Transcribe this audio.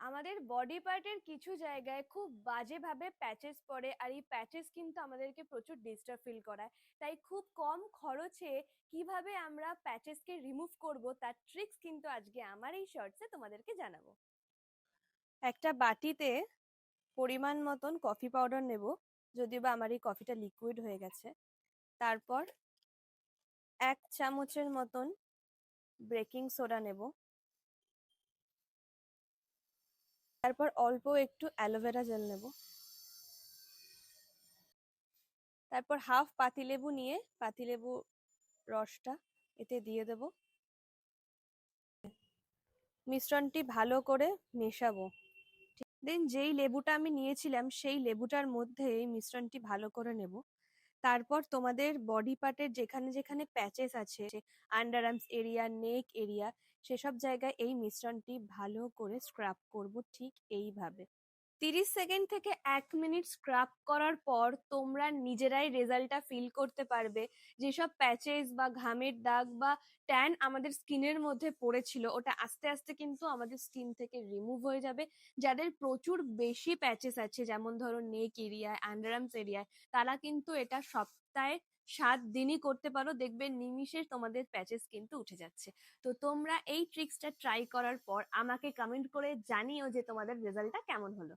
আমাদের বডি পার্টের কিছু জায়গায় খুব বাজেভাবে প্যাচেস পড়ে, আর এই প্যাচেস কিন্তু আমাদেরকে প্রচুর ডিস্টার্ব ফিল করায়। তাই খুব কম খরচে কিভাবে আমরা প্যাচেসকে রিমুভ করব তার ট্রিক্স কিন্তু আজকে আমার এই শর্টসে তোমাদেরকে জানাবো। একটা বাটিতে পরিমাণ মতন কফি পাউডার নেব, যদিও বা আমার এই কফিটা লিকুইড হয়ে গেছে। তারপর 1 চামচের মতন বেকিং সোডা নেব। তারপর অল্প একটু অ্যালোভেরা জেল নেব। তারপর হাফ পাতিলেবু নিয়ে পাতিলেবু রসটা এতে দিয়ে দেব। মিশ্রণটি ভালো করে মেশাবো। দেন যেই লেবুটা আমি নিয়েছিলাম সেই লেবুটার মধ্যে এই মিশ্রণটি ভালো করে নেব। তারপর তোমাদের বডি পার্টের যেখানে যেখানে প্যাচেস আছে, আন্ডার আর্মস এরিয়া, নেক এরিয়া, সেসব জায়গায় এই মিশ্রণটি ভালো করে স্ক্রাব করব ঠিক এইভাবে। 30 সেকেন্ড থেকে 1 মিনিট স্ক্রাব করার পর তোমরা নিজেরাই রেজাল্টটা ফিল করতে পারবে। যেসব প্যাচেস বা ঘামের দাগ বা ট্যান আমাদের স্কিনের মধ্যে পড়েছিল, ওটা আস্তে আস্তে কিন্তু আমাদের স্কিন থেকে রিমুভ হয়ে যাবে। যাদের প্রচুর বেশি প্যাচেস আছে, যেমন ধরো নেক এরিয়ায়, আন্ডারআর্মস এরিয়ায়, তারা কিন্তু এটা সপ্তাহে 7 দিনই করতে পারো, দেখবে নিমিষে তোমাদের প্যাচেস কিন্তু উঠে যাচ্ছে। তো তোমরা এই ট্রিক্সটা ট্রাই করার পর আমাকে কমেন্ট করে জানিও যে তোমাদের রেজাল্টটা কেমন হলো।